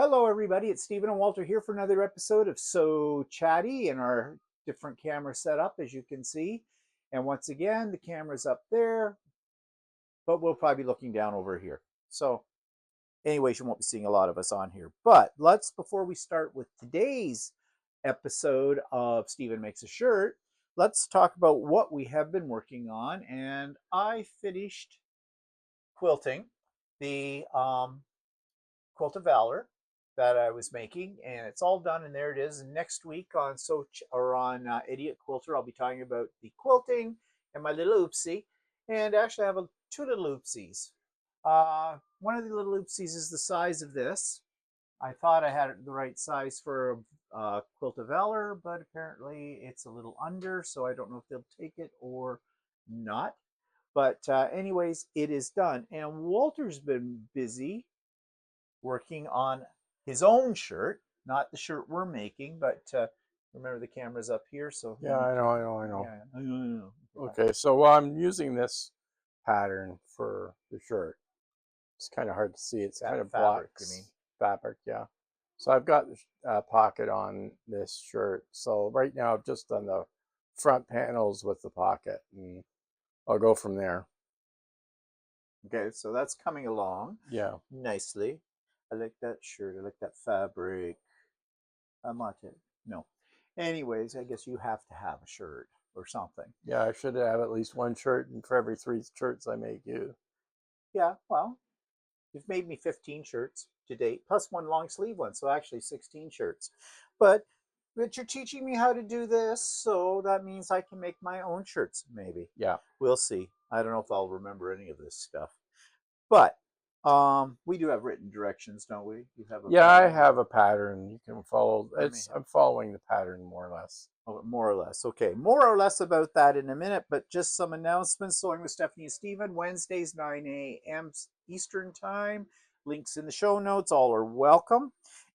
Hello, everybody. It's Stephen and Walter here for another episode of So Chatty in our different camera setup, as you can see. And once again, the camera's up there, but we'll probably be looking down over here. So anyways, you won't be seeing a lot of us on here. But before we start with today's episode of Stephen Makes a Shirt, let's talk about what we have been working on. And I finished quilting the Quilt of Valor that I was making, and it's all done, and there it is. And next week on Idiot Quilter, I'll be talking about the quilting and my little oopsie. And actually, I have two little oopsies. One of the little oopsies is the size of this. I thought I had the right size for a Quilt of Valor, but apparently it's a little under, so I don't know if they'll take it or not. But anyways, it is done. And Walter's been busy working on his own shirt, not the shirt we're making, but remember the camera's up here, so yeah, I know. yeah, I know. Okay, so I'm using this pattern for the shirt. It's kind of hard to see. It's kind of fabric, black you mean? fabric, yeah. So I've got the pocket on this shirt. So right now I've just done the front panels with the pocket, and I'll go from there. Okay, so that's coming along nicely. I like that shirt. I like that fabric. Mate. No. Anyways, I guess you have to have a shirt or something. Yeah, I should have at least one shirt, and for every 3 shirts I make you. Yeah, well, you've made me 15 shirts to date, plus one long sleeve one, so actually 16 shirts. But you're teaching me how to do this, so that means I can make my own shirts, maybe. Yeah. We'll see. I don't know if I'll remember any of this stuff. But we do have written directions, don't we? You have a I have a pattern you can follow. I'm following the pattern more or less. Oh, more or less. Okay, more or less about that in a minute, but just some announcements. Sewing with Stephanie and Stephen, Wednesdays, 9 a.m. Eastern Time. Links in the show notes. All are welcome.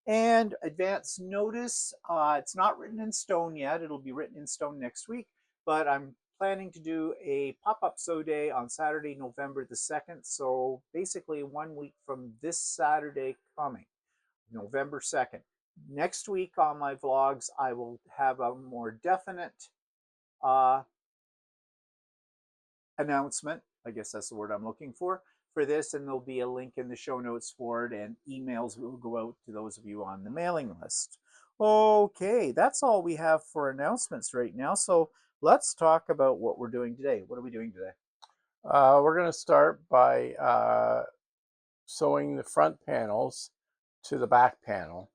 And advance notice, it's not written in stone yet. It'll be written in stone next week, but I'm planning to do a pop-up sew day on Saturday, November the 2nd. So basically 1 week from this Saturday coming, November 2nd. Next week on my vlogs, I will have a more definite announcement. I guess that's the word I'm looking for this, and there'll be a link in the show notes for it, and emails will go out to those of you on the mailing list. Okay, that's all we have for announcements right now. So let's talk about what we're doing today. What are we doing today? We're going to start by sewing the front panels to the back panel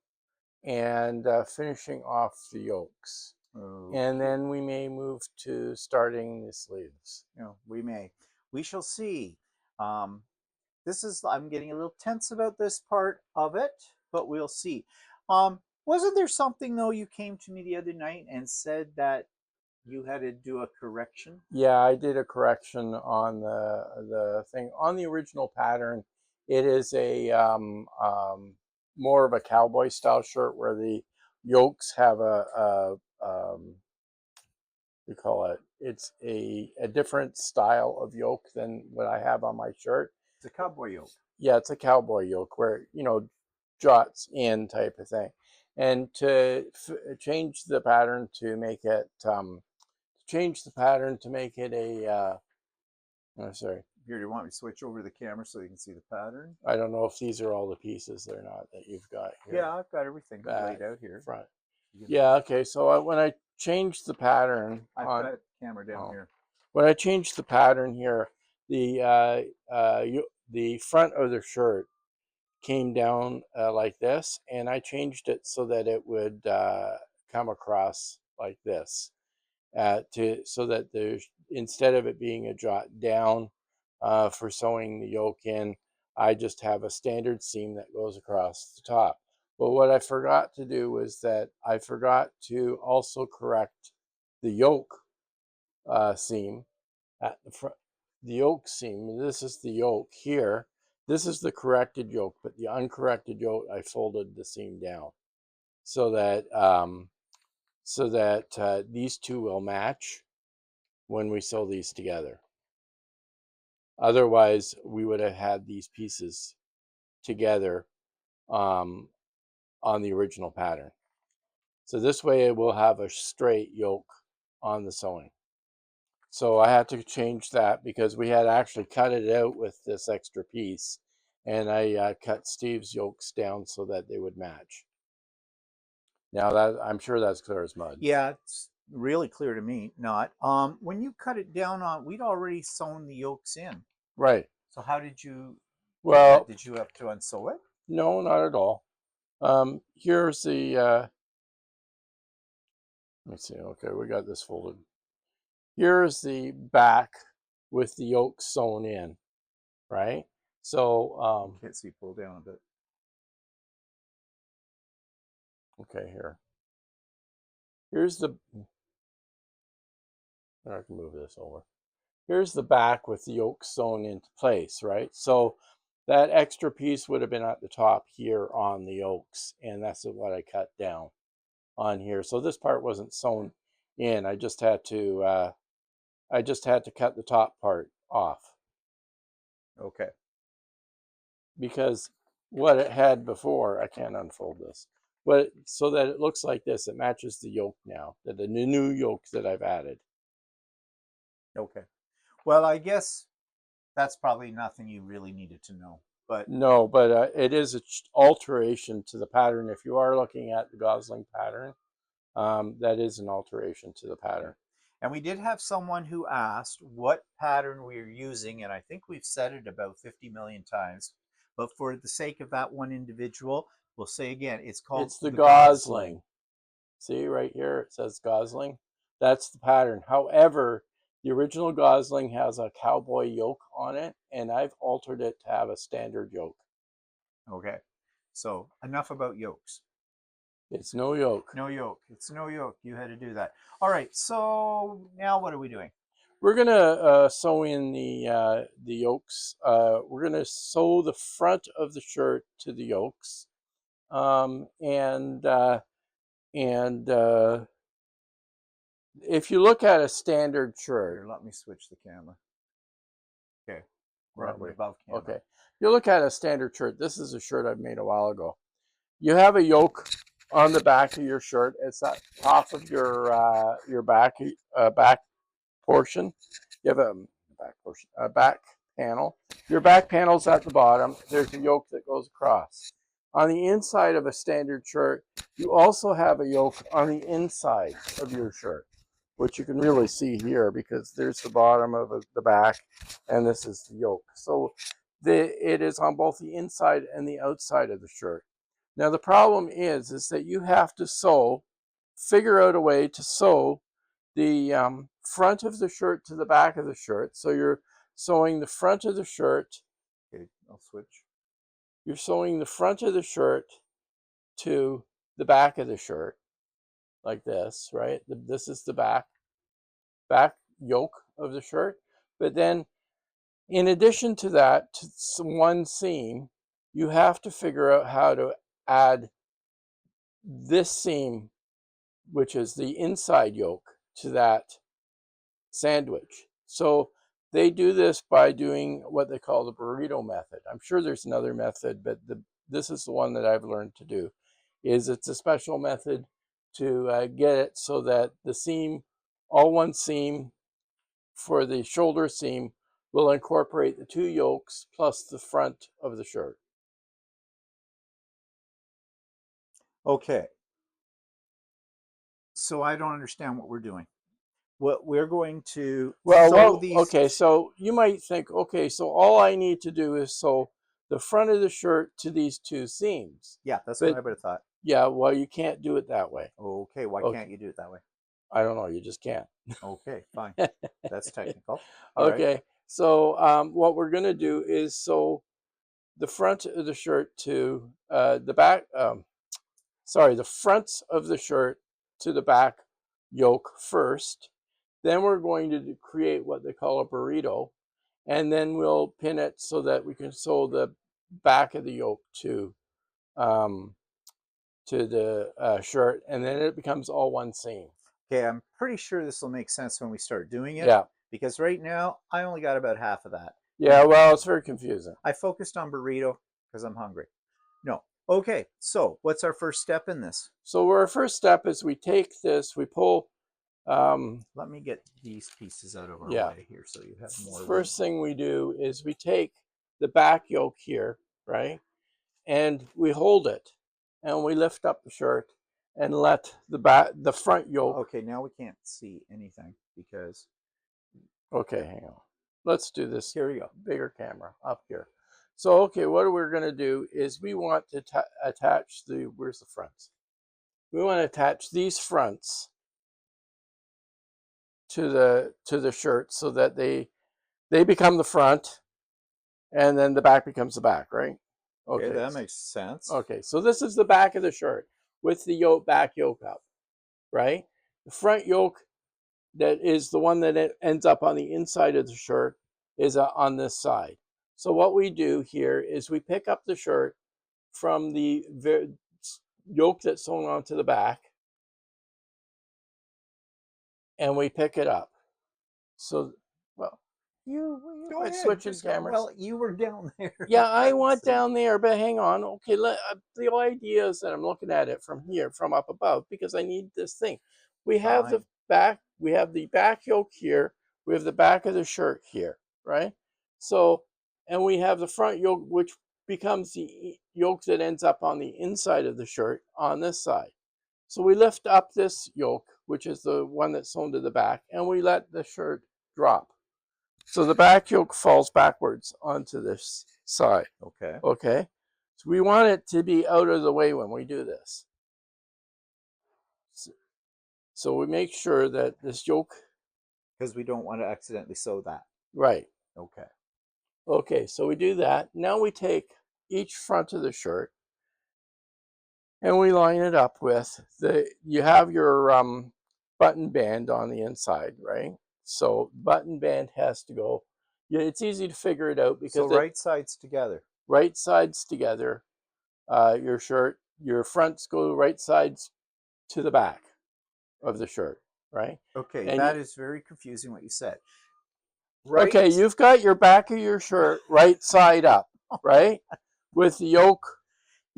and finishing off the yokes. Okay. And then we may move to starting the sleeves. We may. We shall see. I'm getting a little tense about this part of it, but we'll see. Wasn't there something, though, you came to me the other night and said that you had to do a correction? Yeah, I did a correction on the thing. On the original pattern, it is a more of a cowboy style shirt where the yokes have we call it, it's a different style of yoke than what I have on my shirt. It's a cowboy yoke. Yeah, it's a cowboy yoke where, jots in type of thing. And to change the pattern to make it oh, sorry. Here, do you want me to switch over the camera so you can see the pattern? I don't know if these are all the pieces or not that you've got here. Yeah, I've got everything laid out here. Front. Yeah, okay. So when I changed the pattern, I've got the camera down here. When I changed the pattern here, the front of the shirt came down like this, and I changed it so that it would come across like this, so that there's, instead of it being a jot down for sewing the yoke in, I just have a standard seam that goes across the top. But what I forgot to do was that I forgot to also correct the yoke seam at the front. The yoke seam, this is the yoke here. This is the corrected yoke, but the uncorrected yoke, I folded the seam down so that these two will match when we sew these together. Otherwise, we would have had these pieces together on the original pattern. So this way it will have a straight yoke on the sewing. So I had to change that because we had actually cut it out with this extra piece, and I cut Steve's yokes down so that they would match. Now that I'm sure that's clear as mud. Yeah, it's really clear to me. Not. When you cut it down on, we'd already sewn the yolks in. Right. So how did you do that? Well, Did you have to unsew it? no, not at all. Here's the, let me see. Okay, we got this folded. Here's the back with the yolks sewn in, right? So, Can't see, pull down a bit. okay, here's the, I can move this over. Here's the back with the yolks sewn into place, right? So that extra piece would have been at the top here on the yolks, and that's what I cut down on here. So this part wasn't sewn in. I just had to cut the top part off. Okay. Because what it had before, I can't unfold this, but so that it looks like this, it matches the yoke now, the new yoke that I've added. Okay. Well, I guess that's probably nothing you really needed to know. But no, but it is an alteration to the pattern. If you are looking at the Gosling pattern, that is an alteration to the pattern. And we did have someone who asked what pattern we are using, and I think we've said it about 50 million times. But for the sake of that one individual, we'll say again, it's called It's the Gosling. Gosling. See right here, it says Gosling. That's the pattern. However, the original Gosling has a cowboy yoke on it, and I've altered it to have a standard yoke. Okay. So enough about yokes. It's no yoke. No yoke. It's no yoke. You had to do that. All right. So now what are we doing? We're gonna sew in the yokes. We're gonna sew the front of the shirt to the yokes, and if you look at a standard shirt, Here, let me switch the camera. Okay, we're above camera. Okay, you look at a standard shirt. This is a shirt I've made a while ago. You have a yoke on the back of your shirt. It's at top of your back portion. You have a back panel. Your back panel's at the bottom. There's a yoke that goes across. On the inside of a standard shirt, you also have a yoke on the inside of your shirt, which you can really see here because there's the bottom of the back, and this is the yoke. So it is on both the inside and the outside of the shirt. Now the problem is that you have to figure out a way to sew the front of the shirt to the back of the shirt. So you're sewing the front of the shirt. Okay, I'll switch. You're sewing the front of the shirt to the back of the shirt, like this, right? This is the back yoke of the shirt. But then, in addition to that, to one seam, you have to figure out how to add this seam, which is the inside yoke, to that sandwich. So they do this by doing what they call the burrito method. I'm sure there's another method, but this is the one that I've learned to do. It's a special method to get it so that the seam, all one seam for the shoulder seam, will incorporate the two yokes plus the front of the shirt. Okay. So I don't understand what we're doing. What we're going to sew these. Okay, so you might think, okay, so all I need to do is sew the front of the shirt to these two seams. Yeah, that's what I would have thought. Yeah, well, you can't do it that way. Okay, why can't you do it that way? I don't know, you just can't. Okay, fine. That's technical. Okay, right. So what we're going to do is sew the front of the shirt to the back, the fronts of the shirt to the back yoke first. Then we're going to create what they call a burrito, and then we'll pin it so that we can sew the back of the yoke to the shirt, and then it becomes all one seam. Okay, I'm pretty sure this will make sense when we start doing it. Yeah. Because right now, I only got about half of that. Yeah, well, it's very confusing. I focused on burrito because I'm hungry. No, Okay, so what's our first step in this? So our first step is we take this, we pull. Let me get these pieces out of our Yeah. way here so you have more room. First thing we do is we take the back yoke here, right? And we hold it and we lift up the shirt and let the front yoke. Okay, now we can't see anything because. Okay, hang on. Let's do this. Here we go. Bigger camera up here. So, okay, what we're going to do is we want to attach where's the fronts? We want to attach these fronts to the shirt so that they become the front and then the back becomes the back, right? Okay, that makes sense. Okay, so this is the back of the shirt with the back yoke up, right? The front yoke, that is the one that ends up on the inside of the shirt, is on this side. So what we do here is we pick up the shirt from the yoke that's sewn onto the back, and we pick it up. So, well, you Go ahead. switching cameras. Well, you were down there. Yeah, I went down there, but hang on. Okay, the idea is that I'm looking at it from here, from up above, because I need this thing. We have the back yoke here. We have the back of the shirt here, right? So, and we have the front yoke, which becomes the yoke that ends up on the inside of the shirt on this side. So we lift up this yoke, which is the one that's sewn to the back, and we let the shirt drop. So the back yoke falls backwards onto this side. Okay. Okay. So we want it to be out of the way when we do this. So we make sure that this yoke. Because we don't want to accidentally sew that. Right. Okay. Okay, so we do that. Now we take each front of the shirt and we line it up with you have your button band on the inside, right? So button band has to go. Yeah, it's easy to figure it out because so right sides together. Right sides together. Your shirt, your fronts go right sides to the back of the shirt, right? Okay, and that is very confusing what you said. Right. Okay, you've got your back of your shirt right side up, right? With the yoke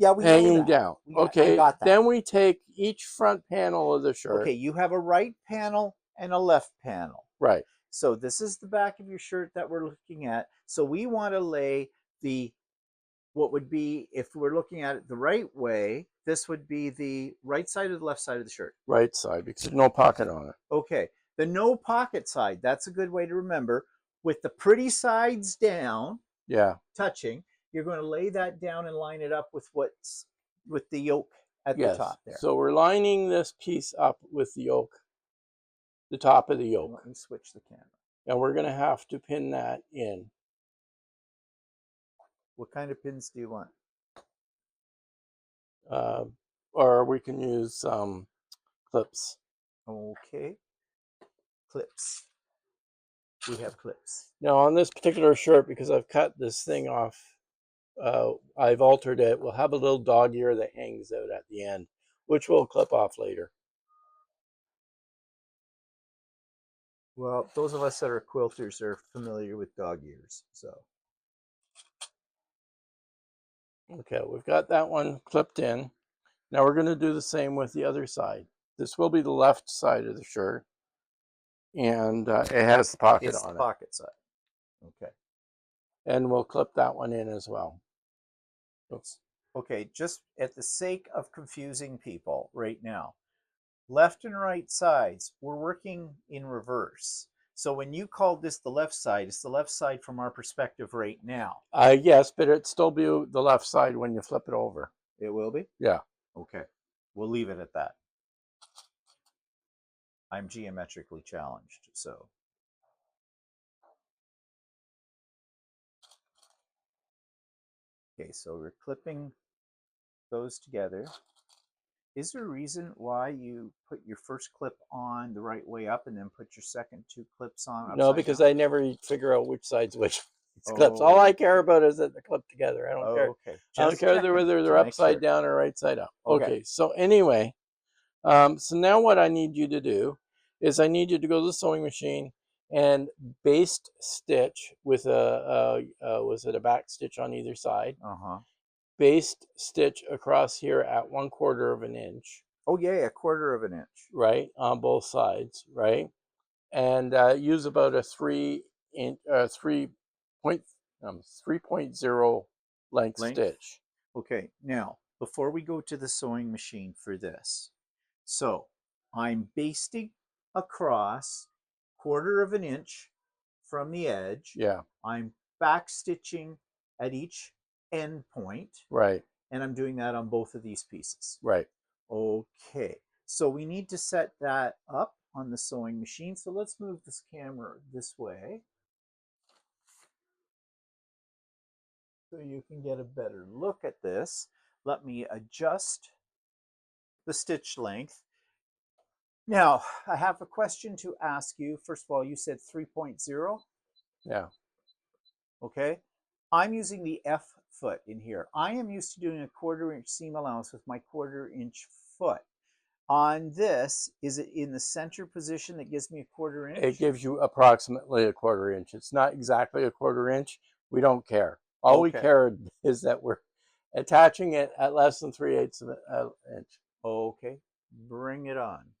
hanging down. Okay, I got that. Then we take each front panel of the shirt. Okay, you have a right panel and a left panel. Right. So this is the back of your shirt that we're looking at. So we want to lay what would be, if we're looking at it the right way, this would be the right side or the left side of the shirt? Right side, because there's no pocket on it. Okay, the no pocket side, that's a good way to remember. With the pretty sides down, touching, you're going to lay that down and line it up with the yoke at the top there. So we're lining this piece up with the yoke, the top of the yoke. Let me switch the camera. And we're going to have to pin that in. What kind of pins do you want? Or we can use clips. Okay. Clips. We have clips. Now on this particular shirt, because I've cut this thing off, I've altered it. We'll have a little dog ear that hangs out at the end, which we'll clip off later. Well, those of us that are quilters are familiar with dog ears, so. Okay, we've got that one clipped in. Now we're going to do the same with the other side. This will be the left side of the shirt, and it has the pocket on it. Pocket side. Okay. And we'll clip that one in as well. Oops. Okay, just at the sake of confusing people right now, left and right sides, we're working in reverse. So when you called this the left side, it's the left side from our perspective right now. Yes, but it'd still be the left side when you flip it over. It will be? Yeah. Okay. We'll leave it at that. I'm geometrically challenged, so. Okay, so we're clipping those together. Is there a reason why you put your first clip on the right way up and then put your second two clips on? No, because I never figure out which side's which. It's clips. All I care about is that they're clipped together. I don't care. Okay. I don't care whether they're upside down or right side up. Okay. So anyway, so now what I need you to do is I need you to go to the sewing machine and baste stitch with was it a back stitch on either side? baste stitch across here at 1/4 of an inch. Oh yeah, 1/4 of an inch. Right, on both sides, right? And use about a 3.0 length Length. stitch. Okay, now before we go to the sewing machine for this, so I'm basting across 1/4 of an inch from the edge. Yeah, I'm back stitching at each end point, right, and I'm doing that on both of these pieces. right. Okay, so we need to set that up on the sewing machine. So let's move this camera this way so you can get a better look at this. Let me adjust the stitch length. Now, I have a question to ask you. First of all, you said 3.0. Yeah. Okay. I'm using the F foot in here. I am used to doing a 1/4 inch seam allowance with my 1/4 inch foot. On this, is it in the center position that gives me a 1/4 It inch? gives you approximately a 1/4 inch. It's not exactly a 1/4 inch. We don't care. All we Okay. care is that we're attaching it at less than 3/8 of an inch. Okay. Bring it on.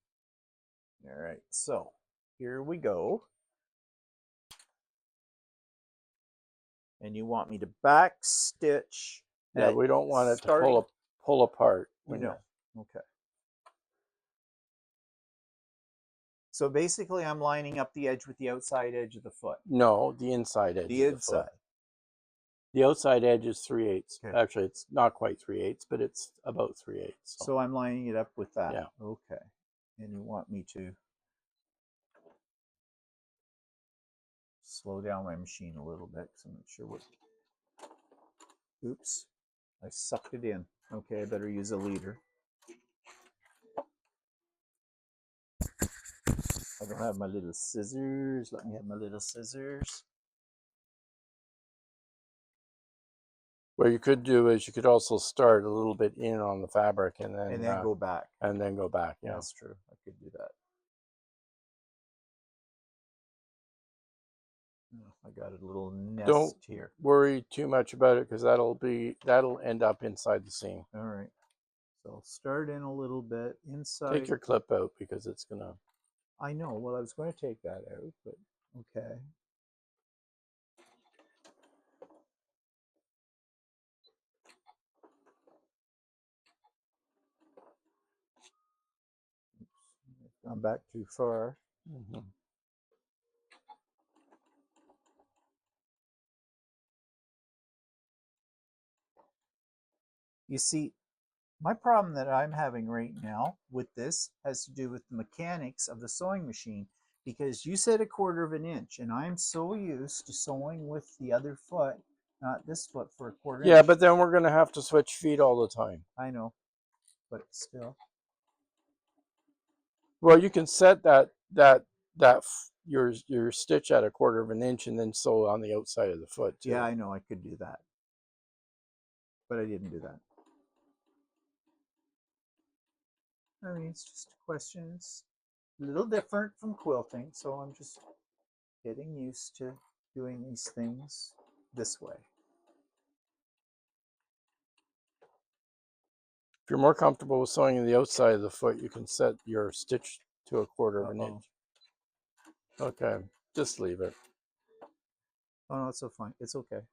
All right. So here we go. And you want me to back stitch. Yeah, we don't want it to starting. pull apart. No. Okay. So basically, I'm lining up the edge with the outside edge of the foot. No, the inside edge The of the foot. inside. The outside edge is 3/8. Okay. Actually, it's not quite 3/8, but it's about 3/8. So I'm lining it up with that. Yeah. Okay. And you want me to slow down my machine a little bit because I'm not sure what. Oops. I sucked it in. Okay, I better use a leader. I don't have my little scissors. Let me have my little scissors. What you could do is you could also start a little bit in on the fabric and then go back. And then go back. Yeah, that's true. I could do that. Oh, I got a little nest don't here. worry too much about it because that'll end up inside the seam. All right. So I'll start in a little bit inside. Take your clip out because it's gonna. I know. Well, I was going to take that out, but okay. Oops, I've gone back too far. Mm-hmm. You see, my problem that I'm having right now with this has to do with the mechanics of the sewing machine, because you said a 1/4 of an inch, and I'm so used to sewing with the other foot, not this foot, for a 1/4 Yeah, inch. but then we're gonna have to switch feet all the time. I know, but still. Well, you can set your stitch at a 1/4 of an inch and then sew on the outside of the foot too. Yeah, I know I could do that, but I didn't do that. I mean, it's just questions. A little different from quilting, so I'm just getting used to doing these things this way. If you're more comfortable with sewing on the outside of the foot, you can set your stitch to a 1/4 of an inch. Okay, just leave it. Oh no, it's so fine. It's okay.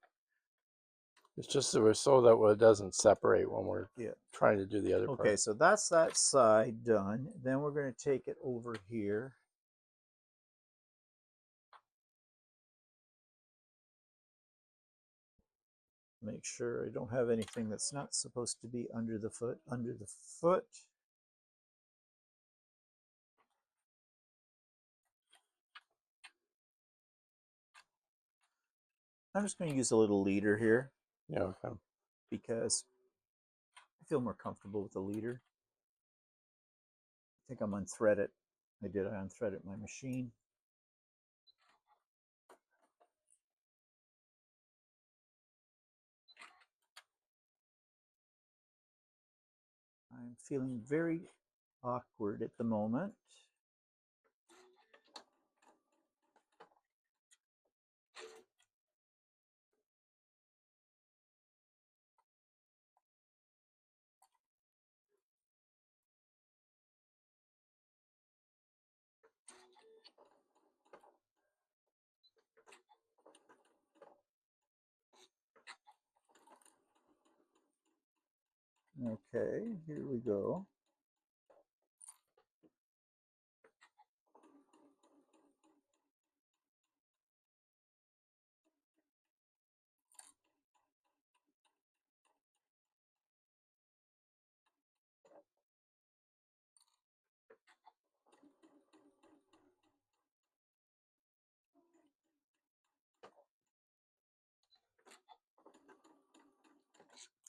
It's just so that it doesn't separate when we're trying to do the other part. Okay, so that's that side done. Then we're going to take it over here. Make sure I don't have anything that's not supposed to be under the foot. Under the foot. I'm just going to use a little leader here. Yeah, okay. Because I feel more comfortable with the leader. I think I'm unthreaded. I unthreaded my machine. I'm feeling very awkward at the moment. Okay, here we go.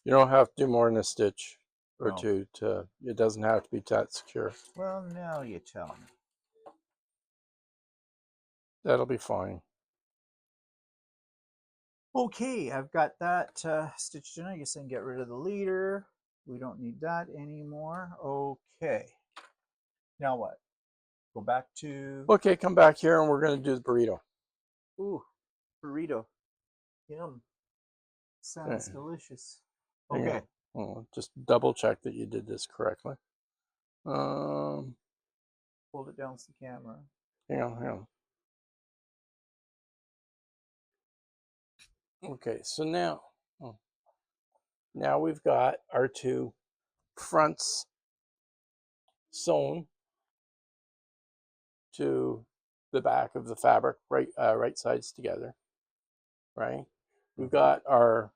You don't have to do more than a stitch or Oh. two to, it doesn't have to be that secure. Well, now you tell me. That'll be fine. Okay, I've got that stitched in. I guess I can get rid of the leader. We don't need that anymore. Okay. Now what? Go back to... Okay, come back here and we're going to do the burrito. Ooh, burrito. Yum. Sounds Okay. delicious. Hang Okay. on. Oh, just double check that you did this correctly. Hold it down to the camera. Hang on. Okay, so now we've got our two fronts sewn to the back of the fabric, right sides together, right? We've got our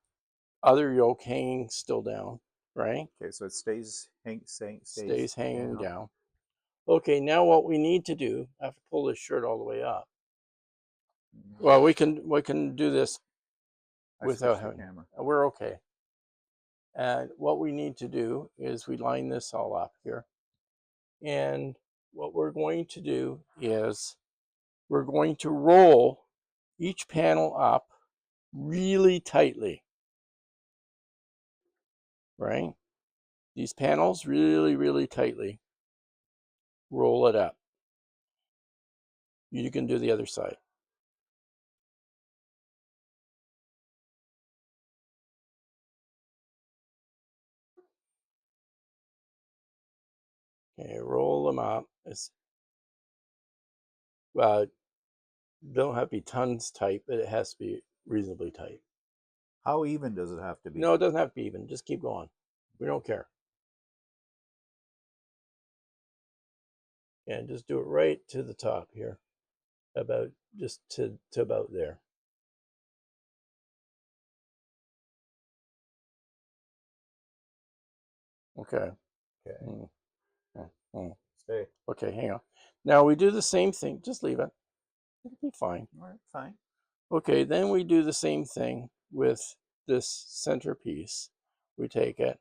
other yoke hanging still down, right? Okay, so it stays hanging down. down. Okay, now what we need to do, I have to pull this shirt all the way up. Well, we can do this without having the camera. We're okay. And what we need to do is we line this all up here. And what we're going to do is we're going to roll each panel up really tightly, right? These panels really, really tightly. Roll it up. You can do the other side. Okay, roll them up. Well, they don't have to be tons tight, but it has to be reasonably tight. How even does it have to be? No, it doesn't have to be even. Just keep going. We don't care. And just do it right to the top here. About just to about there. Okay. Okay. Stay. Okay, hang on. Now we do the same thing. Just leave it. It'll be fine. All right, fine. Okay, then we do the same thing with this centerpiece. We take it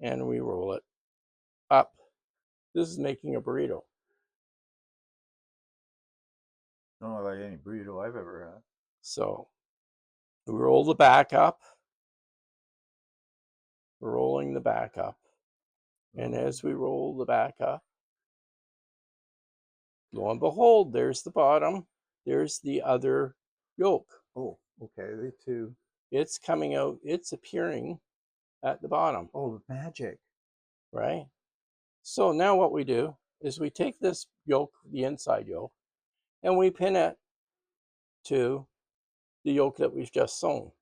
and we roll it up. This is making a burrito. I don't know like any burrito I've ever had. So we roll the back up. We're rolling the back up. And as we roll the back up, lo and behold, there's the bottom. There's the other yoke. Oh, okay. The two. It's coming out. It's appearing at the bottom. Oh, magic. Right? So now what we do is we take this yoke, the inside yoke, and we pin it to the yoke that we've just sewn.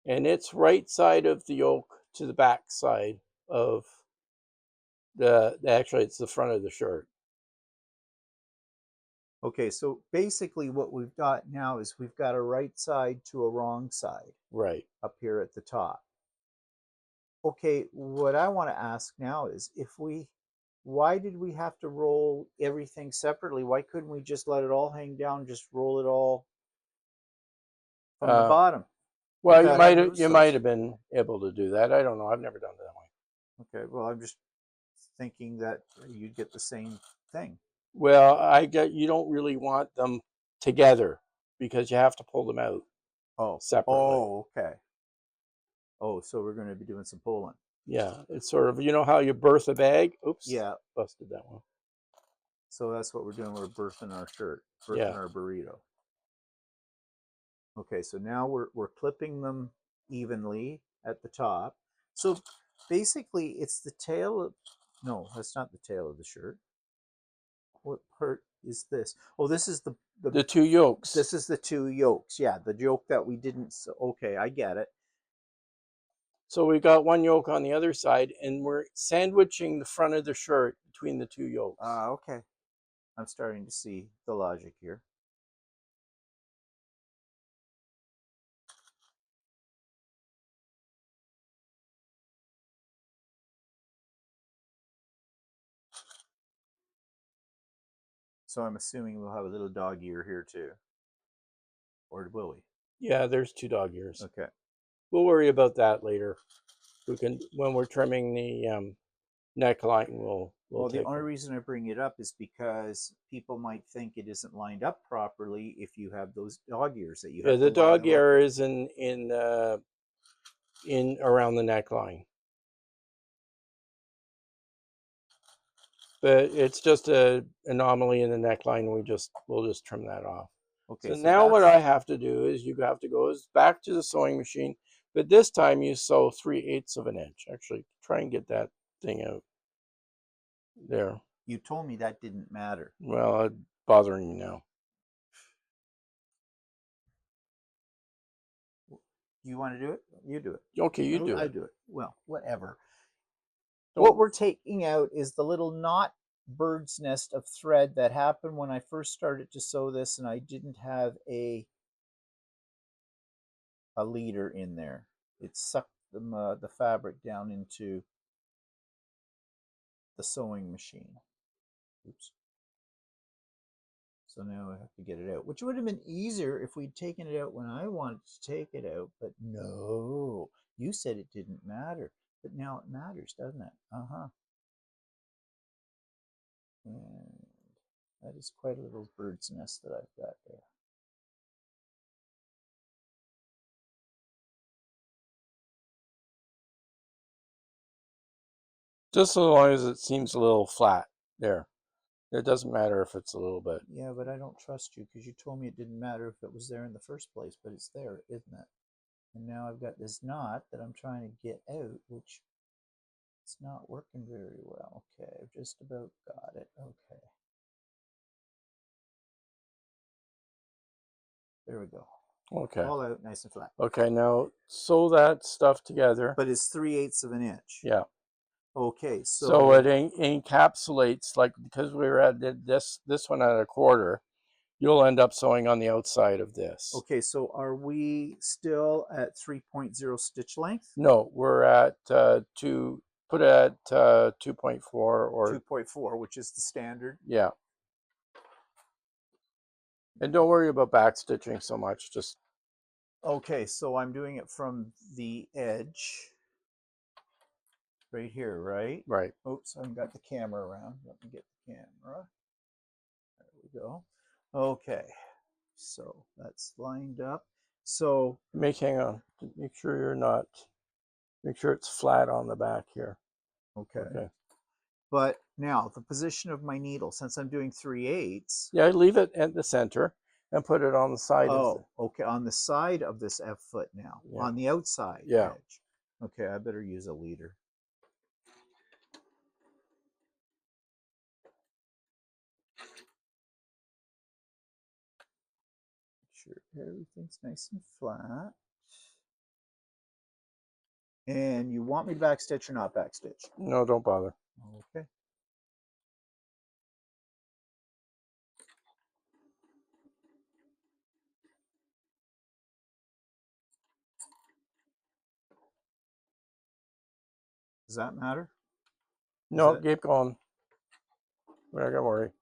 And it's right side of the yoke to the back side of actually it's the front of the shirt. Okay, so basically what we've got now is we've got a right side to a wrong side. Right. Up here at the top. Okay, what I want to ask now is why did we have to roll everything separately? Why couldn't we just let it all hang down, just roll it all from the bottom? Well, you might have been able to do that. I don't know. I've never done it that way. Okay, well, I'm just thinking that you'd get the same thing. Well, you don't really want them together because you have to pull them out separately. Oh, okay. Oh, so we're going to be doing some pulling. Yeah, it's sort of, you know how you birth a bag? Oops. Yeah. Busted that one. So that's what we're doing. We're birthing our shirt, birthing our burrito. Okay, so now we're clipping them evenly at the top. So basically it's the tail of, no, that's not the tail of the shirt. What part is this? Oh, this is the two yokes. This is the two yokes. Yeah, the yoke that we didn't, okay, I get it. So we got one yoke on the other side, and we're sandwiching the front of the shirt between the two yokes. Okay. I'm starting to see the logic here. So I'm assuming we'll have a little dog ear here too. Or will we? Yeah, there's 2 dog ears. Okay. We'll worry about that later. We can, when we're trimming the neckline, we'll Well, the take only them. reason I bring it up is because people might think it isn't lined up properly if you have those dog ears that you have The to line dog them up. ear is in around the neckline, but it's just a anomaly in the neckline. We'll just trim that off. Okay, So so now what that's I have to do is you have to go back to the sewing machine, but this time you sew 3/8 of an inch. Actually, try and get that thing out there. you told me that didn't matter. Well, it's bothering you now. You want to do it? You do it. Okay, you do I it. do it. Well, whatever. Don't, What we're taking out is the little knot bird's nest of thread that happened when I first started to sew this and I didn't have a leader in there. It sucked the fabric down into the sewing machine. Oops. So now I have to get it out, which would have been easier if we'd taken it out when I wanted to take it out, but no, you said it didn't matter, but now it matters, doesn't it? And that is quite a little bird's nest that I've got there. just as long as it seems a little flat there. It doesn't matter if it's a little bit. Yeah, but I don't trust you because you told me it didn't matter if it was there in the first place, but it's there, isn't it? And now I've got this knot that I'm trying to get out, which it's not working very well. Okay, I've just about got it. Okay. There we go. Okay. All out nice and flat. Okay, now sew that stuff together. But it's 3/8 of an inch. Yeah. Okay, So it encapsulates, like, because we were at this one at a quarter, you'll end up sewing on the outside of this. Okay, so are we still at 3.0 stitch length? No, we're at put it at 2.4 or 2.4, which is the standard. yeah. And don't worry about back stitching so much. Just okay, so I'm doing it from the edge right here, right? right. Oops, I haven't got the camera around. Let me get the camera. There we go. Okay, so that's lined up. So Hang on. Make sure you're not. Make sure it's flat on the back here. okay. But now the position of my needle, since I'm doing 3/8. Yeah, leave it at the center and put it on the side of the. Okay, on the side of this F foot now, Yeah. on the outside edge. Okay, I better use a leader. Make sure everything's nice and flat. And you want me to backstitch or not backstitch? No, don't bother. Okay. Does that matter? No, keep going. We're not gonna worry.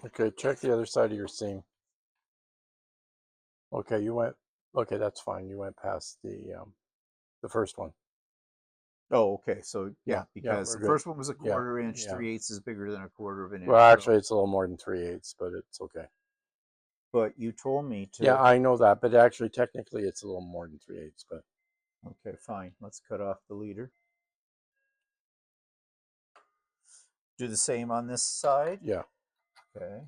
Okay, check the other side of your seam. Okay, you went. Okay, that's fine. You went past the first one. Oh, okay. So yeah, Yeah, because the good. first one was a Yeah, 1/4 inch, yeah. 3/8 is bigger than a 1/4 of an inch. Well, actually, it's a little more than 3/8, but it's okay. but you told me to. Yeah, I know that, but actually, technically, it's a little more than 3/8. But Okay, fine. Let's cut off the leader. Do the same on this side. yeah, Okay.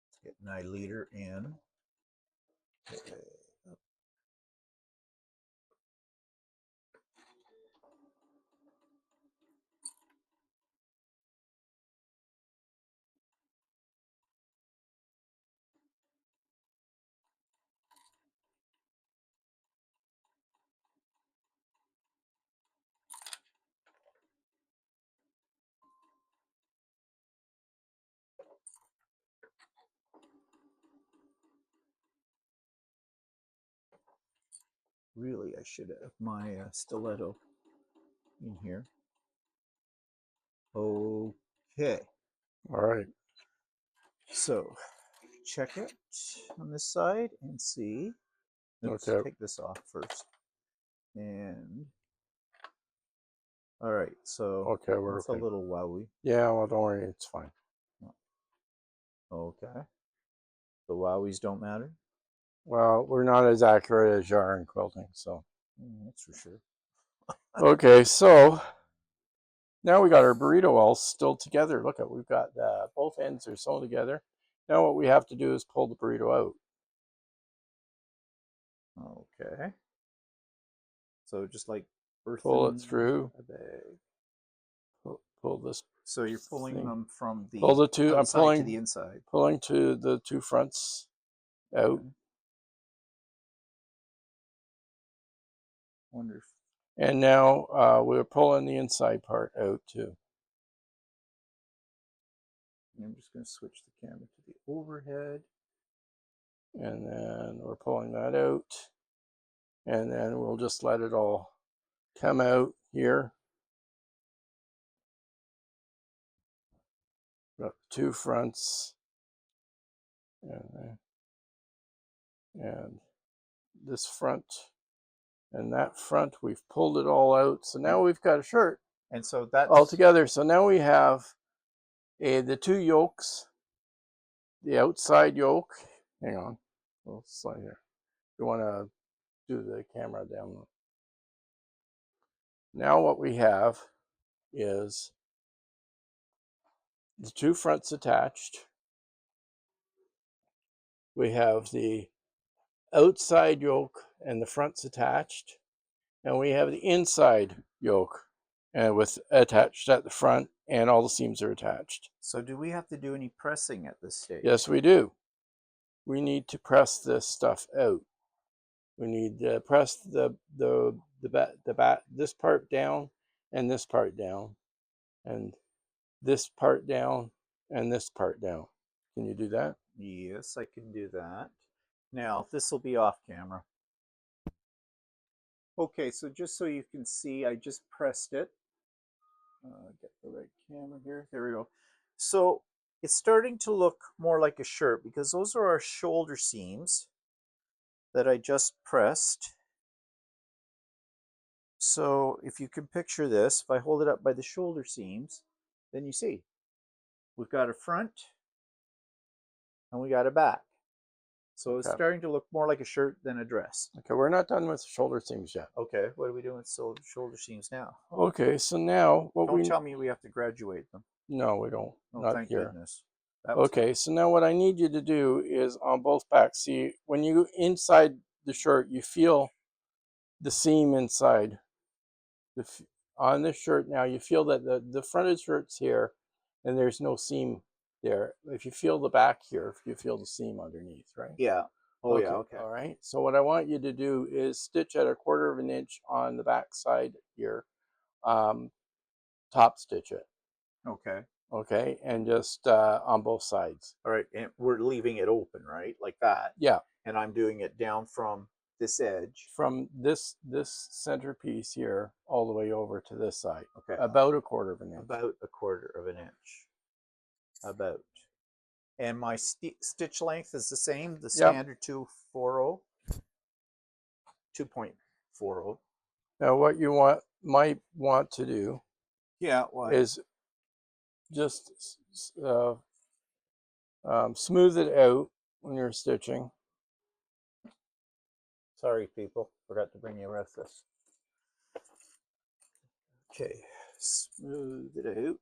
Let's get my leader in. Okay. Really, I should have my stiletto in here. Okay. all right, So check it on this side and see. Let's okay, take this off first. And all right, so okay, we're that's a okay. little wowie. Yeah, well, don't worry, it's fine. Okay. The wowies don't matter. Well, we're not as accurate as you are in quilting, so. That's for sure. Okay, so now we got our burrito all still together. Look at, we've got both ends are sewn together. Now what we have to do is pull the burrito out. Okay. So just like Pull it earthen through. a bag. Pull this So you're pulling thing. them from Pull the the two. I'm outside to the inside. pulling to the two fronts out. Okay. Wonder if And now we're pulling the inside part out too. I'm just going to switch the camera to the overhead. And then we're pulling that out. And then we'll just let it all come out here. Got two fronts. And this front and that front, we've pulled it all out. So now we've got a shirt And so that's all together. So now we have the two yokes, the outside yoke. Hang on, we'll slide here. You want to do the camera down. Now what we have is the two fronts attached. We have the outside yoke and the fronts attached. And we have the inside yoke and with attached at the front, and all the seams are attached. So do we have to do any pressing at this stage? Yes, we do. We need to press this stuff out. We need to press this part down and this part down and this part down and this part down. Can you do that? Yes, I can do that. Now, this will be off camera. Okay, so just so you can see, I just pressed it. Get the right camera here. There we go. So it's starting to look more like a shirt because those are our shoulder seams that I just pressed. So if you can picture this, if I hold it up by the shoulder seams, then you see we've got a front and we got a back. So it's Okay. starting to look more like a shirt than a dress. Okay, we're not done with the shoulder seams yet. Okay, what are we doing with shoulder seams now? Okay, so now what Don't tell me we have to graduate them. No, we don't. Oh, Not thank here. goodness. That was Okay, so now what I need you to do is on both backs. See, when you inside the shirt, you feel the seam inside. On this shirt now, you feel that the front of the shirt's here, and there's no seam there. If you feel the back here, you feel the seam underneath, right? yeah. Oh okay. yeah. Okay. All right. So what I want you to do is stitch at 1/4 of an inch on the back side here. Top stitch it. Okay. Okay, and just on both sides. All right, and we're leaving it open, right, like that. Yeah. And I'm doing it down from this edge. From this center piece here all the way over to this side. Okay. About 1/4 of an inch. About 1/4 of an inch. About. And my stitch length is the same, the Yep. standard 240, 2.40. Now what you might want to do Yeah, what? is just smooth it out when you're stitching. Sorry, people, forgot to bring you with this. Okay, smooth it out.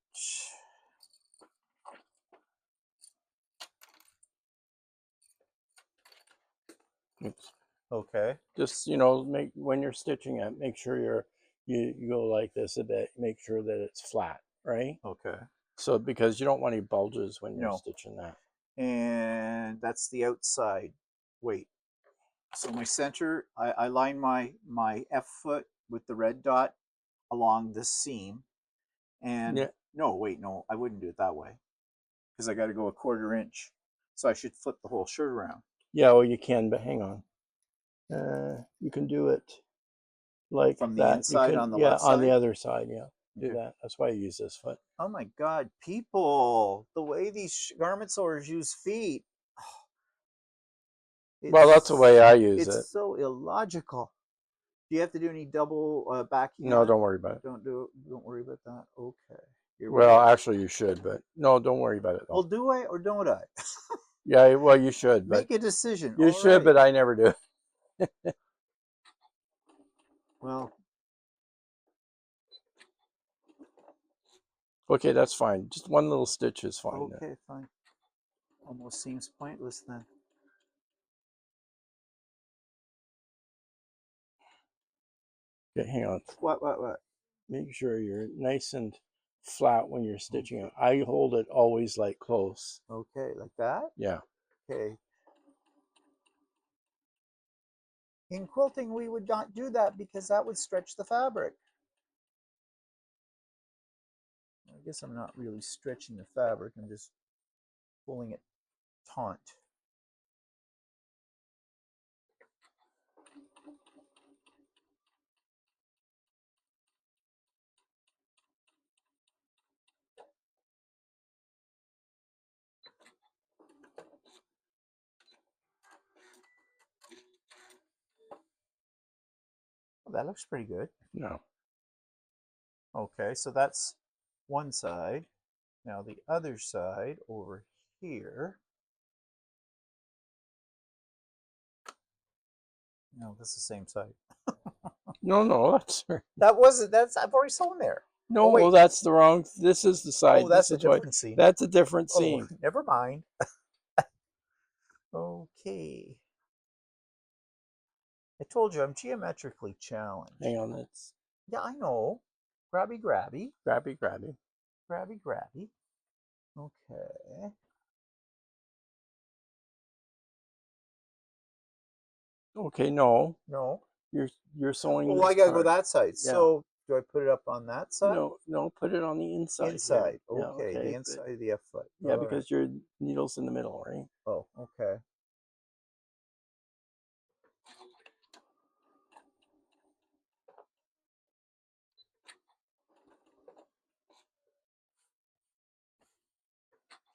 Oops. Okay. Just make when you're stitching it, make sure you go like this a bit. Make sure that it's flat, right? Okay. So because you don't want any bulges when you're No. stitching that. And that's the outside. Wait. So my center, I line my F foot with the red dot along this seam. And Yeah. no, wait, no, I wouldn't do it that way because I got to go 1/4 inch. So I should flip the whole shirt around. Yeah, well you can, but hang on. You can do it like From the that. You inside can, on the yeah, left on the side? other side, yeah. Do Okay. that. That's why I use this foot. Oh my God, people, the way these garment sewers use feet. Well, that's the way I use It's it. so illogical. Do you have to do any double backhand? No, don't worry about it. Don't worry about that. Okay. Here we Well, go. actually you should, but no, don't worry about it though. Well, do I or don't I? Yeah, well you should, but Make a decision. you All should, right. but I never do. Well, Okay, that's fine. Just one little stitch is fine. okay, fine. Almost seems pointless then. Okay, hang on. What? Make sure you're nice and flat when you're stitching Okay. it. I hold it always like close. Okay, like that? Yeah. Okay. In quilting, we would not do that because that would stretch the fabric. I guess I'm not really stretching the fabric. I'm just pulling it taut. Well, that looks pretty good. No. Okay, so that's one side. Now the other side over here. No, that's the same side. No, that's That's, I've already sewn there. no, Oh, wait. that's the wrong. This is the side. Oh, This that's a is why. different seam. That's a different Oh, seam. never mind. Okay. I told you I'm geometrically challenged. Hang on, that's Yeah, I know. Grabby. grabby. Grabby. Okay. Okay, no, No. you're sewing Oh, this I gotta go part. that side. Yeah. So do I put it up on that side? No, put it on the inside here. Inside. Yeah, Okay, the okay. inside of the F foot. Yeah, because your needle's in the middle, right? Oh, okay.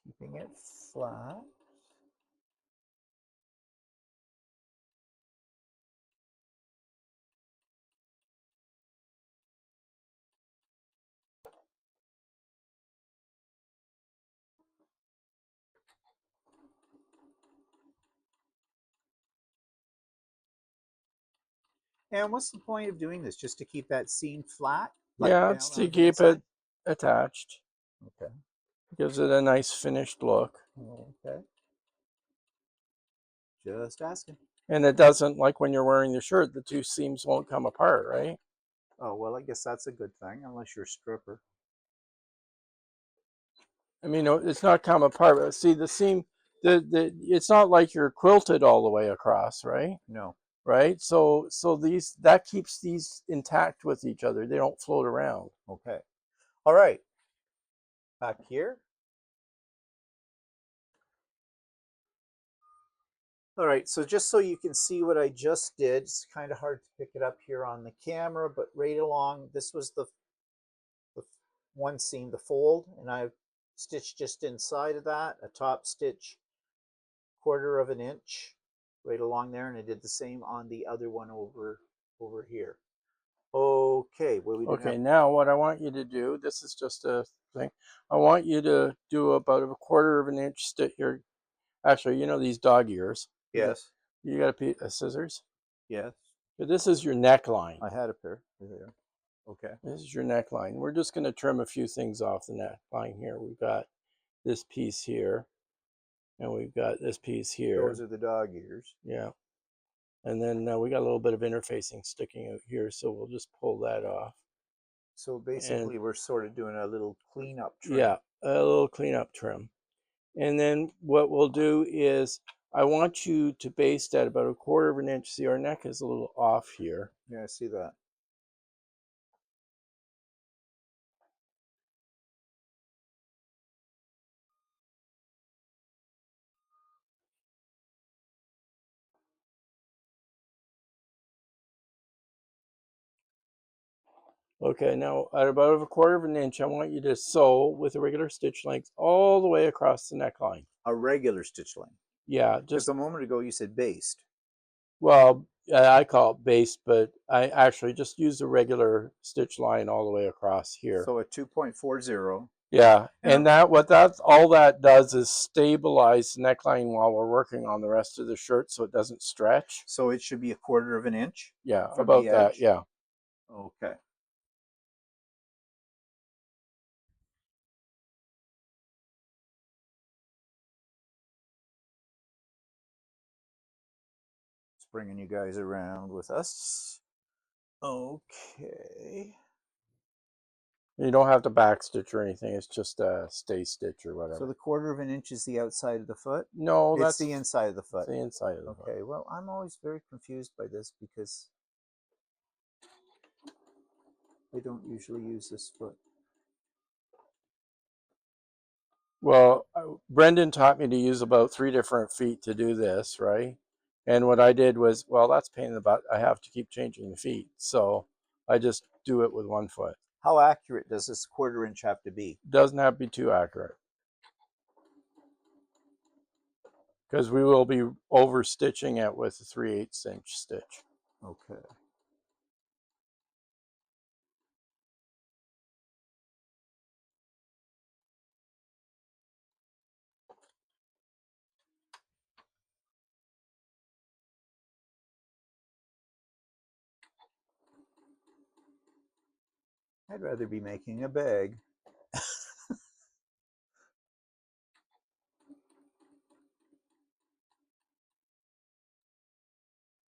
Keeping it flat. And what's the point of doing this? Just to keep that seam flat? Like Yeah, it's down to on the keep inside? it attached. Okay. Gives it a nice finished look. Okay. Just asking. And it doesn't, like when you're wearing the shirt, the two seams won't come apart, right? Oh, well, I guess that's a good thing, unless you're a stripper. I mean, it's not come apart. But see, the seam, it's not like you're quilted all the way across, right? No. Right. So that keeps these intact with each other. They don't float around. Okay. All right. Back here. All right, so just so you can see what I just did, it's kind of hard to pick it up here on the camera, but right along, this was the one seam, the fold, and I've stitch just inside of that, a top stitch 1/4 of an inch right along there, and I did the same on the other one over here. Okay, well, we didn't Okay, have. now what I want you to do, this is just a thing. I want you to do about a 1/4 of an inch stitch here. Actually, you know these dog ears. Yes. You got a piece of scissors. Yes. But this is your neckline. I had a pair there. Okay. This is your neckline. We're just going to trim a few things off the neckline here. We've got this piece here, and we've got this piece here. Those are the dog ears. Yeah. And then we got a little bit of interfacing sticking out here, so we'll just pull that off. So basically, we're sort of doing a little cleanup trim. Yeah, a little cleanup trim. And then what we'll do is I want you to baste at about a 1/4 of an inch. See, our neck is a little off here. Yeah, I see that. Okay, now at about a 1/4 of an inch, I want you to sew with a regular stitch length all the way across the neckline. A regular stitch length. Yeah, Just just, a moment ago, you said baste. well, I call it baste, but I actually just use a regular stitch line all the way across here. So a 2.40. Yeah, And and what all that does is stabilize the neckline while we're working on the rest of the shirt so it doesn't stretch. so it should be a 1/4 of an inch. Yeah, From about the that, edge. yeah. Okay. Just bringing you guys around with us. Okay. You don't have to back stitch or anything. It's just a stay stitch or whatever. So the 1/4 of an inch is the outside of the foot? No, It's that's the inside of the foot. the inside of the foot. Okay, well, I'm always very confused by this because I don't usually use this foot. Well, Brendan taught me to use about 3 different feet to do this, right? And what I did was, well, that's a pain in the butt. I have to keep changing the feet. So I just do it with 1 foot. How accurate does this 1/4 inch have to be? Doesn't have to be too accurate, because we will be over stitching it with a 3/8 inch stitch. Okay. I'd rather be making a bag.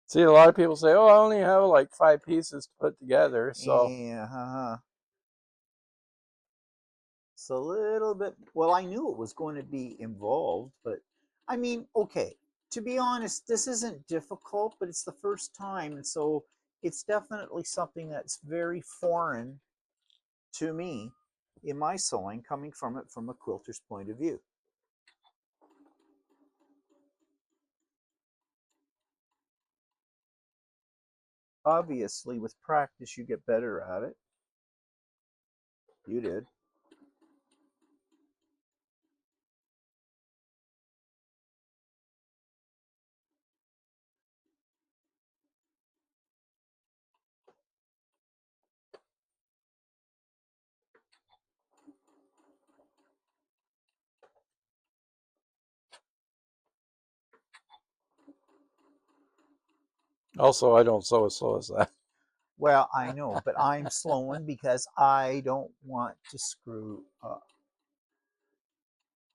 See, a lot of people say, oh, I only have like 5 pieces to put together. So Yeah, it's a little bit, well, I knew it was going to be involved, but I mean, okay, to be honest, this isn't difficult, but it's the first time, and so it's definitely something that's very foreign to me in my sewing, coming from it from a quilter's point of view. Obviously, with practice, you get better at it. You did. also, I don't sew as slow as that. Well, I know, but I'm slowing because I don't want to screw up.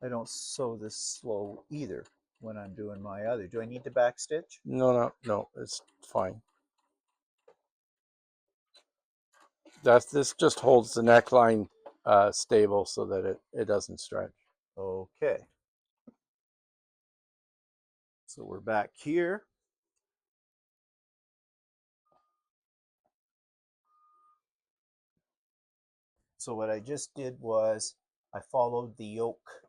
I don't sew this slow either when I'm doing my other. Do I need to back stitch? No, it's fine. This just holds the neckline stable so that it doesn't stretch. Okay. So we're back here. So what I just did was I followed the yoke.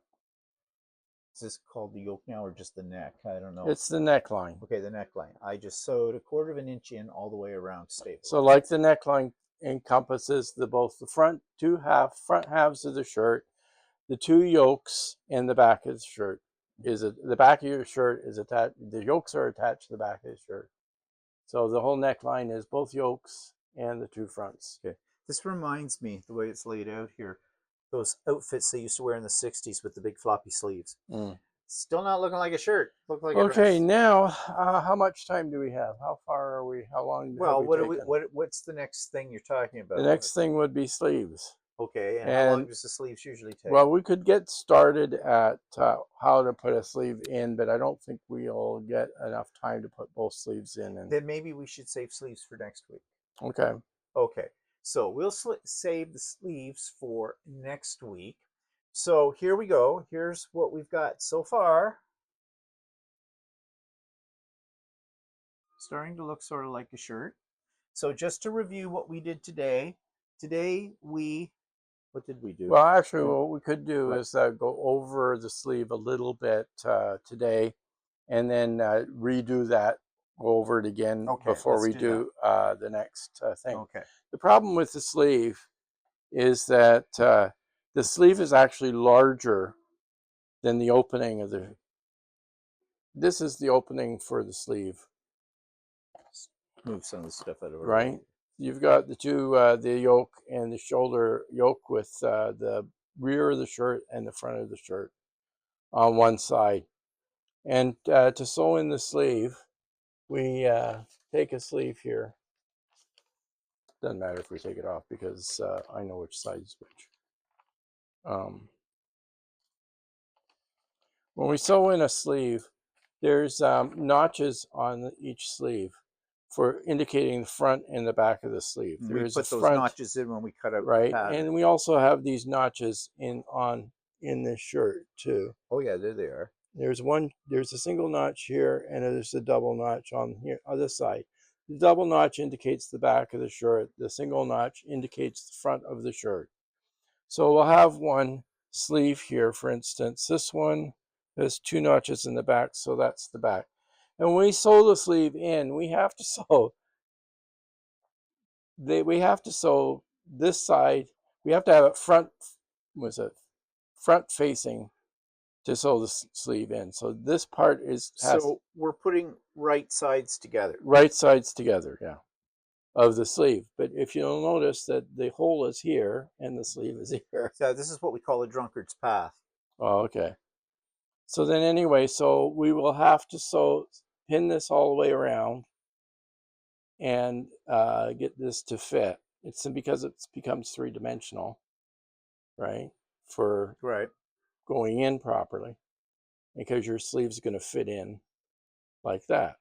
Is this called the yoke now or just the neck? I don't know. It's the neckline. Okay, the neckline. I just sewed a 1/4 of an inch in all the way around stable. So like the neckline encompasses both the front halves of the shirt, the two yokes and the back of the shirt the back of your shirt is attached. The yokes are attached to the back of the shirt. So the whole neckline is both yokes and the two fronts. Okay. This reminds me, the way it's laid out here, those outfits they used to wear in the 60s with the big floppy sleeves. Mm. Still not looking like a shirt. Look like a Okay, dress. now how much time do we have? How far are we? How long have Well, we taken? what's the next thing you're talking The about? next thing would be sleeves. Okay, and how long And does the sleeves usually take? well, we could get started at how to put a sleeve in, but I don't think we'll get enough time to put both sleeves in. And Then maybe we should save sleeves for next week. okay. Okay, so we'll save the sleeves for next week. So here we go. Here's what we've got so far. Starting to look sort of like a shirt. So just to review what we did today, what did we do? Well, actually, what we could do Right. is go over the sleeve a little bit today, and then redo that, go over it again Okay, before let's we do that. do the next thing. Okay. The problem with the sleeve is that the sleeve is actually larger than the opening of the. This is the opening for the sleeve, Move some of the stuff out of our way. right? You've got the two, the yoke and the shoulder yoke with the rear of the shirt and the front of the shirt on one side. And to sew in the sleeve, we take a sleeve here. Doesn't matter if we take it off because I know which side is which. When we sew in a sleeve, there's notches on each sleeve for indicating the front and the back of the sleeve. And There we is a put those front, notches in when we cut out the right? pattern. And we also have these notches in this shirt too. Oh yeah, there they are. There's a single notch here, and there's a double notch on here on this side. The double notch indicates the back of the shirt. The single notch indicates the front of the shirt. So we'll have one sleeve here, for instance. This one has two notches in the back, so that's the back. And when we sew the sleeve in, we have to sew this side. We have to have it front facing to sew the sleeve in. So this part has So we're putting right sides together. right sides together, yeah, of the sleeve. But if you'll notice that the hole is here and the sleeve is here. So this is what we call a drunkard's path. Oh, okay. So then anyway, so we will have to pin this all the way around and get this to fit. It's because it becomes three-dimensional, right? For Right. going in properly, because your sleeve's going to fit in like that.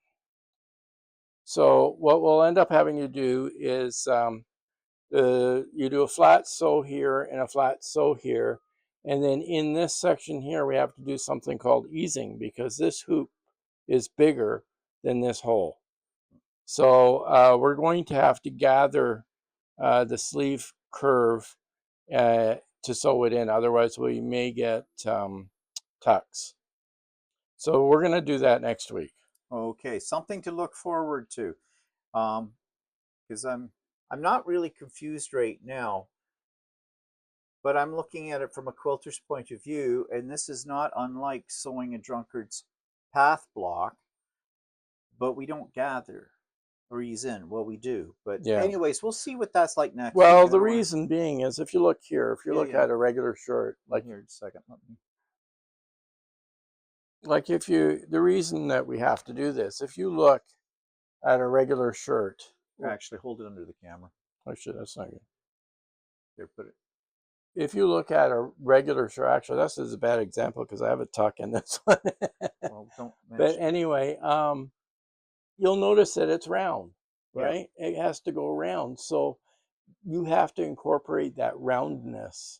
So what we'll end up having to do is you do a flat sew here and a flat sew here. And then in this section here, we have to do something called easing because this hoop is bigger than this hole. So we're going to have to gather the sleeve curve to sew it in. Otherwise, we may get tucks. So we're going to do that next week. Okay, something to look forward to. Because I'm not really confused right now, but I'm looking at it from a quilter's point of view, and this is not unlike sewing a drunkard's path block, but we don't gather or ease in. Well, we do, but Yeah. anyways, we'll see what that's like next Well, week. the reason being is if you look here, if you look Yeah. at a regular shirt, like Here, just a second. the reason that we have to do this, if you look at a regular shirt, Actually, hold it under the camera. actually that's not good. There, put it. If you look at a regular shirt, actually this is a bad example because I have a tuck in this one. Well, don't mention But anyway, you'll notice that it's round, right? Yeah. It has to go round, so you have to incorporate that roundness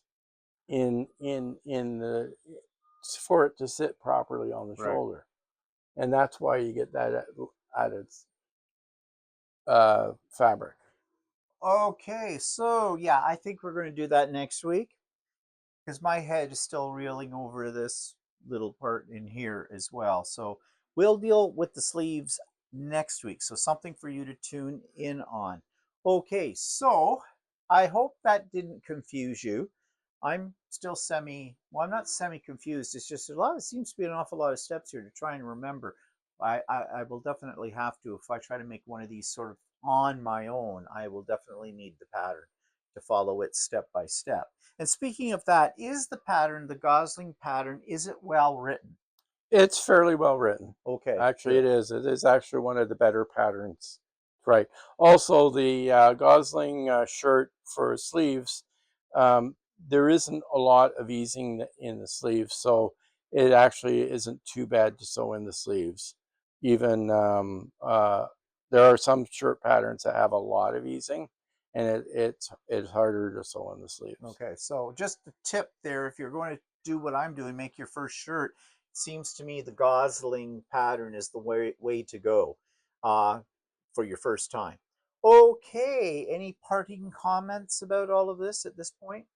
in the for it to sit properly on the shoulder, and that's why you get that added fabric. Okay, so yeah, I think we're going to do that next week because my head is still reeling over this little part in here as well. So we'll deal with the sleeves next week. So something for you to tune in on. Okay, so I hope that didn't confuse you. I'm still well, I'm not semi-confused. It's just it seems to be an awful lot of steps here to try and remember. I will definitely have to, if I try to make one of these sort of on my own, I will definitely need the pattern to follow it step by step. And speaking of that, is the pattern, the Gosling pattern, is it well written? It's fairly well written. Okay, Actually, good. it is. It is actually one of the better patterns. Right. Also, the Gosling shirt for sleeves, there isn't a lot of easing in the sleeves, so it actually isn't too bad to sew in the sleeves. Even there are some shirt patterns that have a lot of easing, and it's harder to sew in the sleeves. Okay, so just the tip there, if you're going to do what I'm doing, make your first shirt, it seems to me the Gosling pattern is the way to go uh, for your first time. Okay, any parting comments about all of this at this point?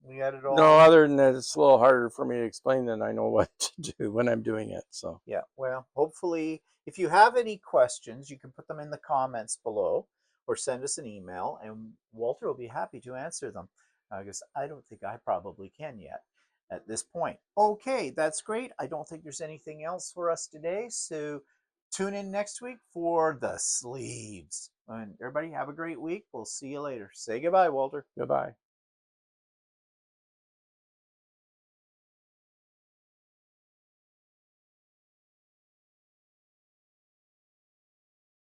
We got it No, all. other than that, it's a little harder for me to explain than I know what to do when I'm doing it. So, Yeah, well, hopefully, if you have any questions, you can put them in the comments below or send us an email, and Walter will be happy to answer them. Because I don't think I probably can yet at this point. Okay, that's great. I don't think there's anything else for us today. So tune in next week for the sleeves. And everybody have a great week. We'll see you later. Say goodbye, Walter. goodbye.